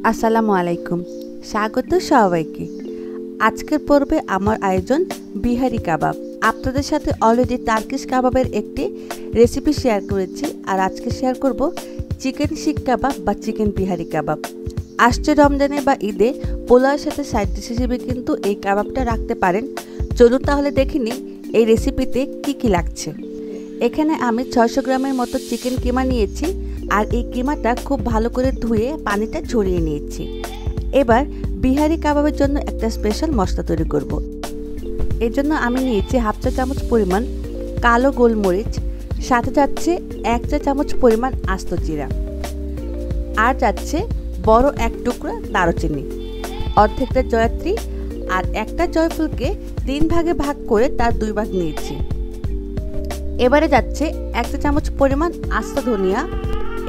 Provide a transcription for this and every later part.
আসসালামু আলাইকুম, স্বাগত সবাইকে। আজকের পর্বে আমার আয়োজন বিহারি কাবাব। আপনাদের সাথে অলরেডি টার্কিশ কাবাবের একটি রেসিপি শেয়ার করেছি, আর আজকে শেয়ার করব চিকেন শিক কাবাব বা চিকেন বিহারি কাবাব। আসছে রমজানে বা ঈদে পোলাওয়ের সাথে সাইড ডিশ হিসেবে কিন্তু এই কাবাবটা রাখতে পারেন। চলুন তাহলে দেখে নিই এই রেসিপিতে কি লাগছে। এখানে আমি 600 গ্রামের মতো চিকেন কিমা নিয়েছি, আর এই কিমাটা খুব ভালো করে ধুয়ে পানিটা ঝরিয়ে নিয়েছি। এবার বিহারি কাবাবের জন্য একটা স্পেশাল মশলা তৈরি করব। এর জন্য আমি নিয়েছি হাফ চা চামচ পরিমাণ কালো গোলমরিচ, সাথে যাচ্ছে 1 চা চামচ পরিমাণ আস্ত জিরা, আর যাচ্ছে বড় এক টুকরা দারুচিনি, অর্ধেকটা জয়ত্রী, আর একটা জয়ফলকে 3 ভাগে ভাগ করে তার 2 ভাগ নিয়েছি। এবারে যাচ্ছে 1 চা চামচ পরিমাণ আস্ত ধনিয়া।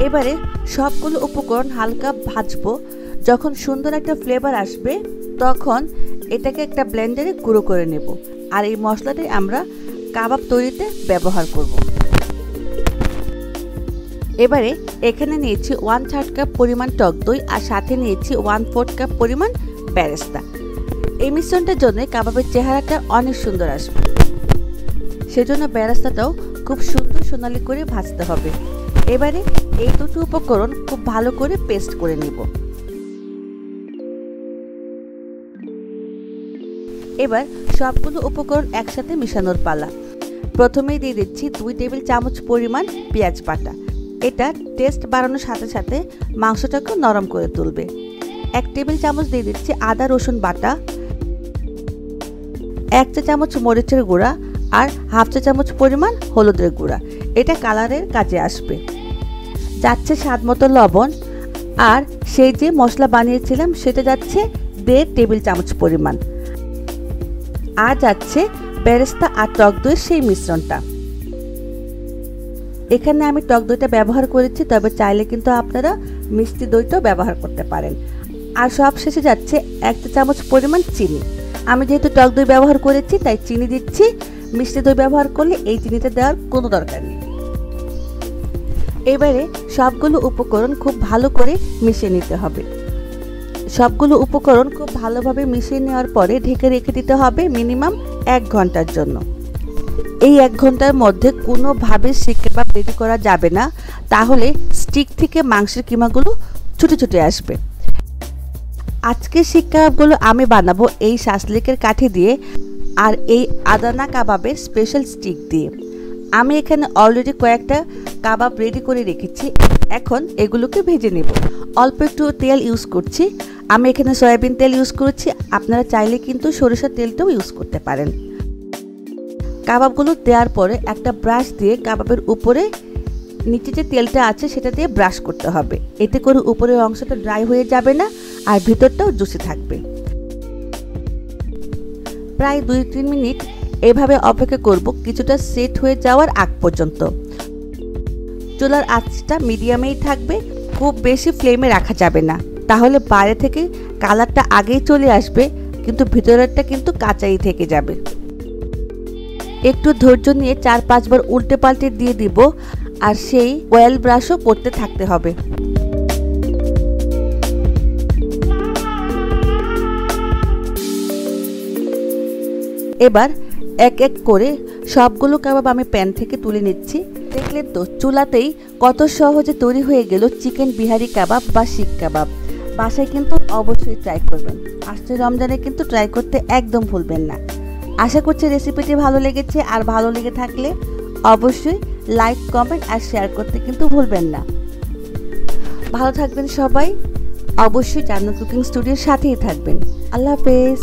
এবারে সবগুলো উপকরণ হালকা ভাজবো। যখন সুন্দর একটা ফ্লেভার আসবে তখন এটাকে একটা ব্লেন্ডারে গুঁড়ো করে নেব, আর এই মশলাটাই আমরা কাবাব তৈরিতে ব্যবহার করব। এবারে এখানে নিয়েছি 1/3 কাপ পরিমাণ টক দই, আর সাথে নিয়েছি 1/4 কাপ পরিমাণ বেরেস্তা। এই মিশ্রণটার জন্য কাবাবের চেহারাটা অনেক সুন্দর আসবে, সেজন্য বেরেস্তাটাও খুব সুন্দর সোনালি করে ভাজতে হবে। এবারে এই দুটো উপকরণ খুব ভালো করে পেস্ট করে নিব। এবার সবগুলো উপকরণ একসাথে মিশানোর পালা। প্রথমেই দিয়ে দিচ্ছি 2 টেবিল চামচ পরিমাণ পেঁয়াজ বাটা। এটা টেস্ট বাড়ানোর সাথে সাথে মাংসটাকে নরম করে তুলবে। 1 টেবিল চামচ দিয়ে দিচ্ছি আদা রসুন বাটা, 1 চা চামচ মরিচের গুঁড়া, আর হাফ চা চামচ পরিমাণ হলুদের গুঁড়া। এটা কালারের কাজে আসবে। যাচ্ছে স্বাদ মতো লবণ, আর সেই যে মশলা বানিয়েছিলাম সেটা যাচ্ছে 1.5 টেবিল চামচ পরিমাণ, আর যাচ্ছে বেরেস্তা আর টক দইয়ের সেই মিশ্রণটা। এখানে আমি টক দইটা ব্যবহার করেছি, তবে চাইলে কিন্তু আপনারা মিষ্টি দইটাও ব্যবহার করতে পারেন। আর সব শেষে যাচ্ছে 1 চা চামচ পরিমাণ চিনি। আমি যেহেতু টক দই ব্যবহার করেছি তাই চিনি দিচ্ছি। মিষ্টি দই ব্যবহার করলে এই চিনিটা দেওয়ার কোনো দরকার নেই। এবারে সবগুলো উপকরণ খুব ভালো করে মিশিয়ে নিতে হবে। সবগুলো উপকরণ খুব ভালোভাবে মিশিয়ে নেওয়ার পরে ঢেকে রেখে দিতে হবে মিনিমাম 1 ঘন্টার জন্য। এই 1 ঘন্টার মধ্যে কোনোভাবে শিক কাবাব রেডি করা যাবে না, তাহলে স্টিক থেকে মাংসের কিমাগুলো ছুটে ছুটে আসবে। আজকে শিক কাবাবগুলো আমি বানাবো এই শাসলিকের কাঠি দিয়ে, আর এই আদানা কাবাবের স্পেশাল স্টিক দিয়ে। আমি এখানে অলরেডি কয়েকটা কাবাব রেডি করে রেখেছি। এখন এগুলোকে ভেজে নেব। অল্প একটু তেল ইউজ করছি। আমি এখানে সয়াবিন তেল ইউজ করেছি, আপনারা চাইলে কিন্তু সরিষার তেলটাও ইউজ করতে পারেন। কাবাবগুলো দেওয়ার পরে একটা ব্রাশ দিয়ে কাবাবের উপরে নিচে যে তেলটা আছে সেটা দিয়ে ব্রাশ করতে হবে। এতে করে উপরের অংশটা ড্রাই হয়ে যাবে না, আর ভিতরটাও জুসি থাকবে। প্রায় 2-3 মিনিট এভাবে অপেক্ষা করব, কিছুটা সেট হয়ে যাওয়ার আগ পর্যন্ত। চুলার আঁচটা মিডিয়ামেই থাকবে, খুব বেশি ফ্লেমে রাখা যাবে না, তাহলে বাইরে থেকে কালারটা আগেই চলে আসবে কিন্তু ভিতরেরটা কিন্তু কাঁচাই থেকে যাবে। একটু ধৈর্য নিয়ে 4-5 বার উল্টে পাল্টে দিয়ে দিব, আর সেই অয়েল ব্রাশও করতে থাকতে হবে। এবার এক এক করে সবগুলো কাবাব আমি প্যান থেকে তুলে নিচ্ছি। দেখলেন তো চুলাতেই কত সহজে তৈরি হয়ে গেল চিকেন বিহারি কাবাব বা শিক কাবাব। বাসায় কিন্তু অবশ্যই ট্রাই করবেন। আসছে রমজানে কিন্তু ট্রাই করতে একদম ভুলবেন না। আশা করছি রেসিপিটি ভালো লেগেছে, আর ভালো লেগে থাকলে অবশ্যই লাইক, কমেন্ট আর শেয়ার করতে কিন্তু ভুলবেন না। ভালো থাকবেন সবাই, অবশ্যই জান্নাত কুকিং স্টুডিওর সাথেই থাকবেন। আল্লাহ হাফেজ।